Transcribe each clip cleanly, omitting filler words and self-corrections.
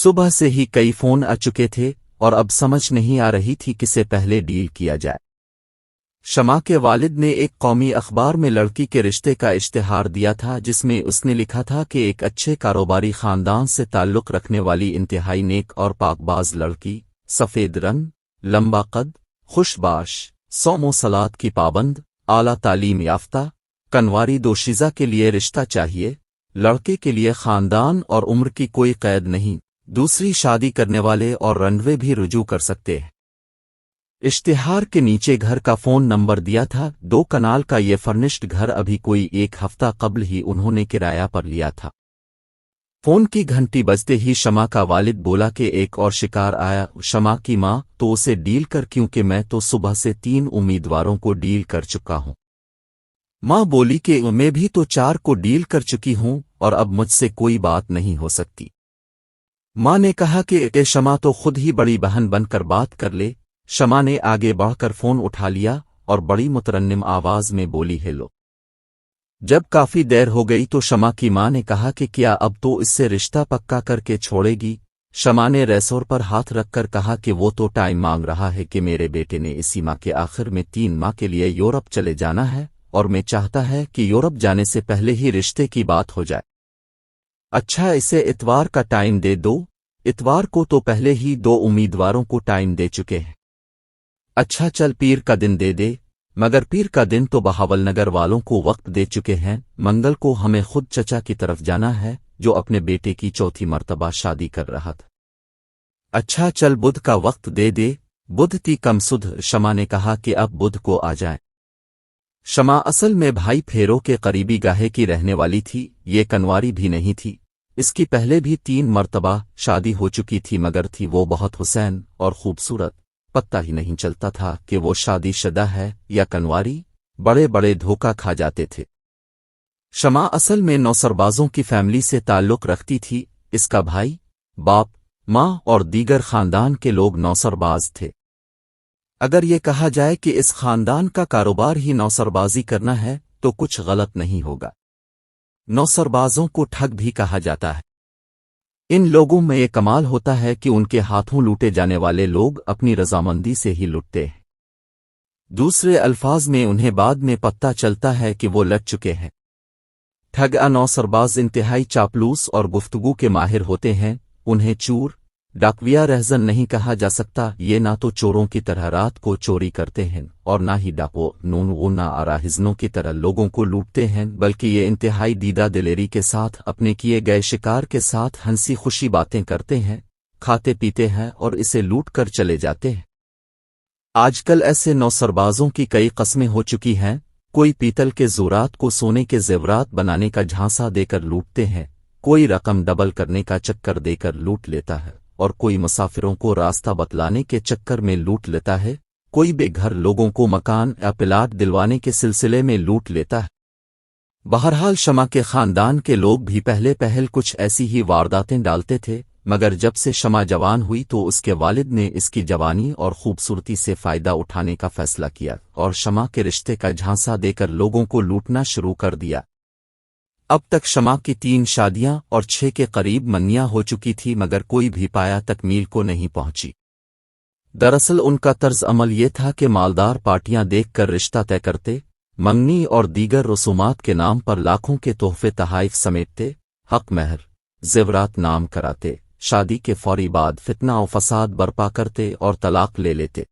صبح سے ہی کئی فون آ چکے تھے اور اب سمجھ نہیں آ رہی تھی کسے پہلے ڈیل کیا جائے۔ شمع کے والد نے ایک قومی اخبار میں لڑکی کے رشتے کا اشتہار دیا تھا جس میں اس نے لکھا تھا کہ ایک اچھے کاروباری خاندان سے تعلق رکھنے والی انتہائی نیک اور پاک باز لڑکی، سفید رنگ، لمبا قد، خوش باش، صوم و صلات کی پابند، اعلیٰ تعلیم یافتہ، کنواری دوشیزہ کے لیے رشتہ چاہیے۔ لڑکے کے لیے خاندان اور عمر کی کوئی قید نہیں، دوسری شادی کرنے والے اور رنڈوے بھی رجوع کر سکتے ہیں۔ اشتہار کے نیچے گھر کا فون نمبر دیا تھا۔ 2 کنال کا یہ فرنشڈ گھر ابھی کوئی 1 ہفتہ قبل ہی انہوں نے کرایہ پر لیا تھا۔ فون کی گھنٹی بجتے ہی شمع کا والد بولا کہ ایک اور شکار آیا۔ شمع کی ماں تو اسے ڈیل کر، کیونکہ میں تو صبح سے 3 امیدواروں کو ڈیل کر چکا ہوں۔ ماں بولی کہ میں بھی تو 4 کو ڈیل کر چکی ہوں اور اب مجھ سے کوئی بات نہیں ہو سکتی۔ ماں نے کہا کہ شمع تو خود ہی بڑی بہن بن کر بات کر لے۔ شمع نے آگے بڑھ کر فون اٹھا لیا اور بڑی مترنم آواز میں بولی، ہیلو۔ جب کافی دیر ہو گئی تو شمع کی ماں نے کہا کہ کیا اب تو اس سے رشتہ پکا کر کے چھوڑے گی؟ شمع نے ریسور پر ہاتھ رکھ کر کہا کہ وہ تو ٹائم مانگ رہا ہے کہ میرے بیٹے نے اسی ماہ کے آخر میں 3 ماہ کے لیے یورپ چلے جانا ہے اور میں چاہتا ہے کہ یورپ جانے سے پہلے ہی رشتے کی بات ہو جائے۔ اچھا، اسے اتوار کا ٹائم دے دو۔ اتوار کو تو پہلے ہی 2 امیدواروں کو ٹائم دے چکے ہیں۔ اچھا چل پیر کا دن دے دے، مگر پیر کا دن تو بہاول نگر والوں کو وقت دے چکے ہیں۔ منگل کو ہمیں خود چچا کی طرف جانا ہے جو اپنے بیٹے کی 4تھی مرتبہ شادی کر رہا تھا۔ اچھا چل بدھ کا وقت دے دے، بدھ تی کم سدھ۔ شمع نے کہا کہ اب بدھ کو آ جائیں۔ شمع اصل میں بھائی پھیروں کے قریبی گاہے کی رہنے والی تھی، یہ کنواری بھی نہیں تھی۔ اس کی پہلے بھی 3 مرتبہ شادی ہو چکی تھی، مگر تھی وہ بہت حسین اور خوبصورت، پتہ ہی نہیں چلتا تھا کہ وہ شادی شدہ ہے یا کنواری۔ بڑے بڑے دھوکہ کھا جاتے تھے۔ شمع اصل میں نوسربازوں کی فیملی سے تعلق رکھتی تھی۔ اس کا بھائی، باپ، ماں اور دیگر خاندان کے لوگ نوسرباز تھے۔ اگر یہ کہا جائے کہ اس خاندان کا کاروبار ہی نوسربازی کرنا ہے تو کچھ غلط نہیں ہوگا۔ نوسربازوں کو ٹھگ بھی کہا جاتا ہے۔ ان لوگوں میں یہ کمال ہوتا ہے کہ ان کے ہاتھوں لوٹے جانے والے لوگ اپنی رضامندی سے ہی لٹتے ہیں۔ دوسرے الفاظ میں انہیں بعد میں پتہ چلتا ہے کہ وہ لٹ چکے ہیں۔ ٹھگ نوسرباز انتہائی چاپلوس اور گفتگو کے ماہر ہوتے ہیں۔ انہیں چور، ڈاکویا رہزن نہیں کہا جا سکتا۔ یہ نہ تو چوروں کی طرح رات کو چوری کرتے ہیں اور نہ ہی ڈاکو نہ آراہزنوں کی طرح لوگوں کو لوٹتے ہیں، بلکہ یہ انتہائی دیدہ دلیری کے ساتھ اپنے کیے گئے شکار کے ساتھ ہنسی خوشی باتیں کرتے ہیں، کھاتے پیتے ہیں اور اسے لوٹ کر چلے جاتے ہیں۔ آج کل ایسے نوسربازوں کی کئی قسمیں ہو چکی ہیں۔ کوئی پیتل کے زورات کو سونے کے زیورات بنانے کا جھانسا دے کر لوٹتے ہیں، کوئی رقم ڈبل کرنے کا چکر دے کر لوٹ لیتا ہے اور کوئی مسافروں کو راستہ بتلانے کے چکر میں لوٹ لیتا ہے، کوئی بے گھر لوگوں کو مکان یا پلاٹ دلوانے کے سلسلے میں لوٹ لیتا ہے۔ بہرحال شمع کے خاندان کے لوگ بھی پہل کچھ ایسی ہی وارداتیں ڈالتے تھے، مگر جب سے شمع جوان ہوئی تو اس کے والد نے اس کی جوانی اور خوبصورتی سے فائدہ اٹھانے کا فیصلہ کیا اور شمع کے رشتے کا جھانسا دے کر لوگوں کو لوٹنا شروع کر دیا۔ اب تک شمع کی 3 شادیاں اور 6 کے قریب منیاں ہو چکی تھی، مگر کوئی بھی پایا تکمیل کو نہیں پہنچی۔ دراصل ان کا طرز عمل یہ تھا کہ مالدار پارٹیاں دیکھ کر رشتہ طے کرتے، منگنی اور دیگر رسومات کے نام پر لاکھوں کے تحفے تحائف سمیٹتے، حق مہر، زیورات نام کراتے، شادی کے فوری بعد فتنہ و فساد برپا کرتے اور طلاق لے لیتے۔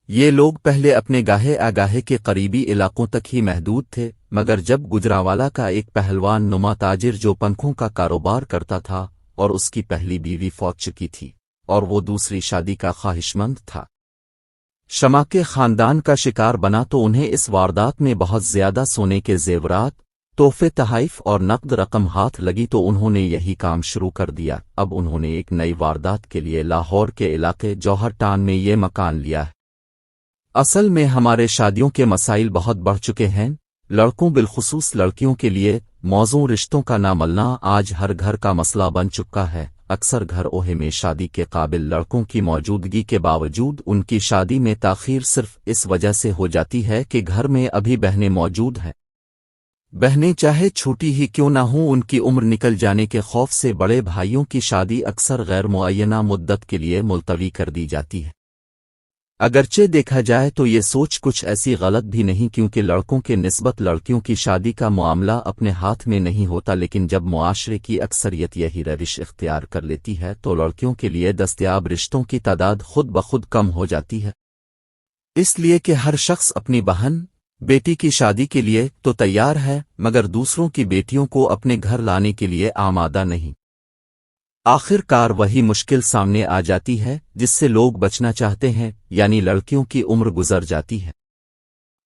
یہ لوگ پہلے اپنے گاہے آگاہے کے قریبی علاقوں تک ہی محدود تھے، مگر جب گجراوالا کا ایک پہلوان نما تاجر جو پنکھوں کا کاروبار کرتا تھا اور اس کی پہلی بیوی فوت چکی تھی اور وہ دوسری شادی کا خواہشمند تھا، شمع کے خاندان کا شکار بنا تو انہیں اس واردات میں بہت زیادہ سونے کے زیورات، تحفے تحائف اور نقد رقم ہاتھ لگی تو انہوں نے یہی کام شروع کر دیا۔ اب انہوں نے ایک نئی واردات کے لیے لاہور کے علاقے جوہر ٹان میں یہ مکان لیا ہے۔ اصل میں ہمارے شادیوں کے مسائل بہت بڑھ چکے ہیں۔ لڑکوں بالخصوص لڑکیوں کے لیے موزوں رشتوں کا نہ ملنا آج ہر گھر کا مسئلہ بن چکا ہے۔ اکثر گھر اوہے میں شادی کے قابل لڑکوں کی موجودگی کے باوجود ان کی شادی میں تاخیر صرف اس وجہ سے ہو جاتی ہے کہ گھر میں ابھی بہنیں موجود ہیں۔ بہنیں چاہے چھوٹی ہی کیوں نہ ہوں، ان کی عمر نکل جانے کے خوف سے بڑے بھائیوں کی شادی اکثر غیر معینہ مدت کے لیے ملتوی کر دی جاتی ہے۔ اگرچہ دیکھا جائے تو یہ سوچ کچھ ایسی غلط بھی نہیں، کیونکہ لڑکوں کے نسبت لڑکیوں کی شادی کا معاملہ اپنے ہاتھ میں نہیں ہوتا، لیکن جب معاشرے کی اکثریت یہی روش اختیار کر لیتی ہے تو لڑکیوں کے لیے دستیاب رشتوں کی تعداد خود بخود کم ہو جاتی ہے، اس لیے کہ ہر شخص اپنی بہن بیٹی کی شادی کے لیے تو تیار ہے، مگر دوسروں کی بیٹیوں کو اپنے گھر لانے کے لیے آمادہ نہیں۔ آخر کار وہی مشکل سامنے آ جاتی ہے جس سے لوگ بچنا چاہتے ہیں، یعنی لڑکیوں کی عمر گزر جاتی ہے۔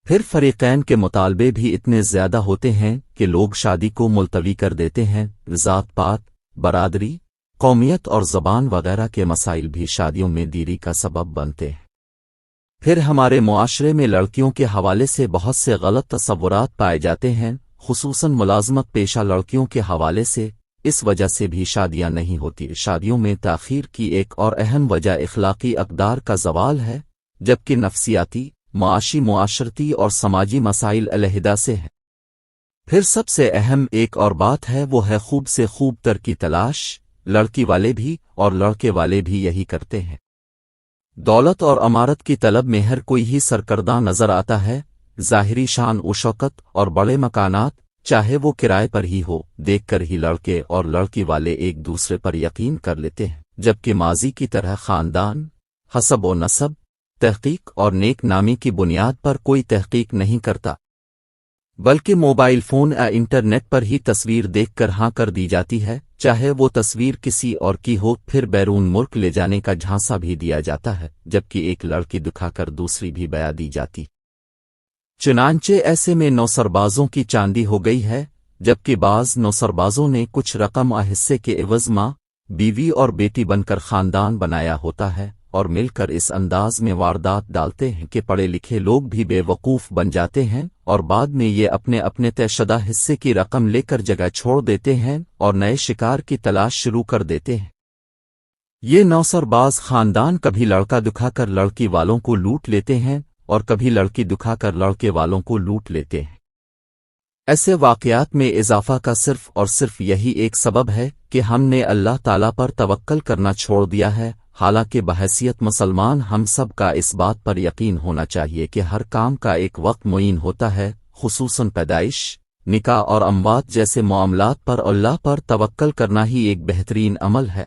پھر فریقین کے مطالبے بھی اتنے زیادہ ہوتے ہیں کہ لوگ شادی کو ملتوی کر دیتے ہیں۔ ذات پات، برادری، قومیت اور زبان وغیرہ کے مسائل بھی شادیوں میں دیری کا سبب بنتے ہیں۔ پھر ہمارے معاشرے میں لڑکیوں کے حوالے سے بہت سے غلط تصورات پائے جاتے ہیں، خصوصاً ملازمت پیشہ لڑکیوں کے حوالے سے۔ اس وجہ سے بھی شادیاں نہیں ہوتی۔ شادیوں میں تاخیر کی ایک اور اہم وجہ اخلاقی اقدار کا زوال ہے، جبکہ نفسیاتی، معاشی، معاشرتی اور سماجی مسائل علیحدہ سے ہیں۔ پھر سب سے اہم ایک اور بات ہے، وہ ہے خوب سے خوب تر کی تلاش۔ لڑکی والے بھی اور لڑکے والے بھی یہی کرتے ہیں۔ دولت اور عمارت کی طلب میں ہر کوئی ہی سرکردہ نظر آتا ہے۔ ظاہری شان و شوکت اور بڑے مکانات، چاہے وہ کرائے پر ہی ہو، دیکھ کر ہی لڑکے اور لڑکی والے ایک دوسرے پر یقین کر لیتے ہیں، جبکہ ماضی کی طرح خاندان، حسب و نسب، تحقیق اور نیک نامی کی بنیاد پر کوئی تحقیق نہیں کرتا، بلکہ موبائل فون یا انٹرنیٹ پر ہی تصویر دیکھ کر ہاں کر دی جاتی ہے، چاہے وہ تصویر کسی اور کی ہو۔ پھر بیرون ملک لے جانے کا جھانسا بھی دیا جاتا ہے، جبکہ ایک لڑکی دکھا کر دوسری بھی بیاہ دی جاتی۔ چنانچہ ایسے میں نوسربازوں کی چاندی ہو گئی ہے، جبکہ بعض نوسربازوں نے کچھ رقم حصے کے عوض ماں، بیوی اور بیٹی بن کر خاندان بنایا ہوتا ہے، اور مل کر اس انداز میں واردات ڈالتے ہیں کہ پڑھے لکھے لوگ بھی بے وقوف بن جاتے ہیں، اور بعد میں یہ اپنے اپنے طے شدہ حصے کی رقم لے کر جگہ چھوڑ دیتے ہیں اور نئے شکار کی تلاش شروع کر دیتے ہیں۔ یہ نوسرباز خاندان کبھی لڑکا دکھا کر لڑکی والوں کو لوٹ لیتے ہیں اور کبھی لڑکی دکھا کر لڑکے والوں کو لوٹ لیتے ہیں۔ ایسے واقعات میں اضافہ کا صرف اور صرف یہی ایک سبب ہے کہ ہم نے اللہ تعالیٰ پر توکل کرنا چھوڑ دیا ہے، حالانکہ بحیثیت مسلمان ہم سب کا اس بات پر یقین ہونا چاہیے کہ ہر کام کا ایک وقت معین ہوتا ہے، خصوصاً پیدائش، نکاح اور اموات جیسے معاملات پر اللہ پر توکل کرنا ہی ایک بہترین عمل ہے۔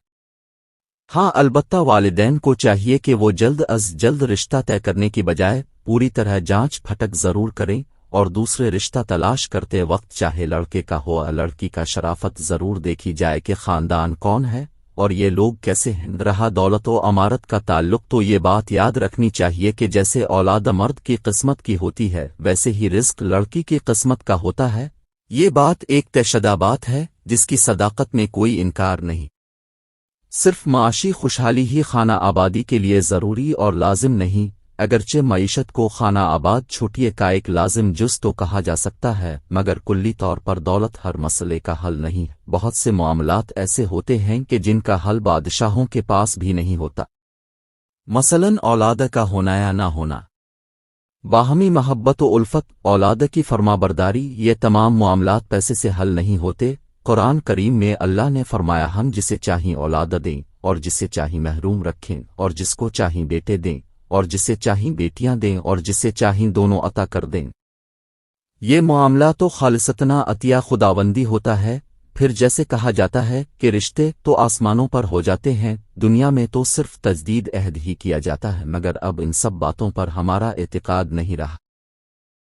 ہاں، البتہ والدین کو چاہیے کہ وہ جلد از جلد رشتہ طے کرنے کی بجائے پوری طرح جانچ پھٹک ضرور کریں، اور دوسرے رشتہ تلاش کرتے وقت چاہے لڑکے کا ہو یا لڑکی کا شرافت ضرور دیکھی جائے کہ خاندان کون ہے اور یہ لوگ کیسے ہیں۔ رہا دولت و عمارت کا تعلق، تو یہ بات یاد رکھنی چاہیے کہ جیسے اولاد مرد کی قسمت کی ہوتی ہے، ویسے ہی رزق لڑکی کی قسمت کا ہوتا ہے۔ یہ بات ایک طے شدہ بات ہے جس کی صداقت میں کوئی انکار نہیں۔ صرف معاشی خوشحالی ہی خانہ آبادی کے لیے ضروری اور لازم نہیں، اگرچہ معیشت کو خانہ آباد چھوٹیے کا ایک لازم جز تو کہا جا سکتا ہے، مگر کلی طور پر دولت ہر مسئلے کا حل نہیں۔ بہت سے معاملات ایسے ہوتے ہیں کہ جن کا حل بادشاہوں کے پاس بھی نہیں ہوتا، مثلاً اولاد کا ہونا یا نہ ہونا، باہمی محبت و الفت، اولاد کی فرمانبرداری، یہ تمام معاملات پیسے سے حل نہیں ہوتے۔ قرآن کریم میں اللہ نے فرمایا، ہم جسے چاہیں اولاد دیں اور جسے چاہیں محروم رکھیں، اور جس کو چاہیں بیٹے دیں اور جسے چاہیں بیٹیاں دیں اور جسے چاہیں دونوں عطا کر دیں۔ یہ معاملہ تو خالصتنا عطیہ خداوندی ہوتا ہے۔ پھر جیسے کہا جاتا ہے کہ رشتے تو آسمانوں پر ہو جاتے ہیں، دنیا میں تو صرف تجدید عہد ہی کیا جاتا ہے، مگر اب ان سب باتوں پر ہمارا اعتقاد نہیں رہا۔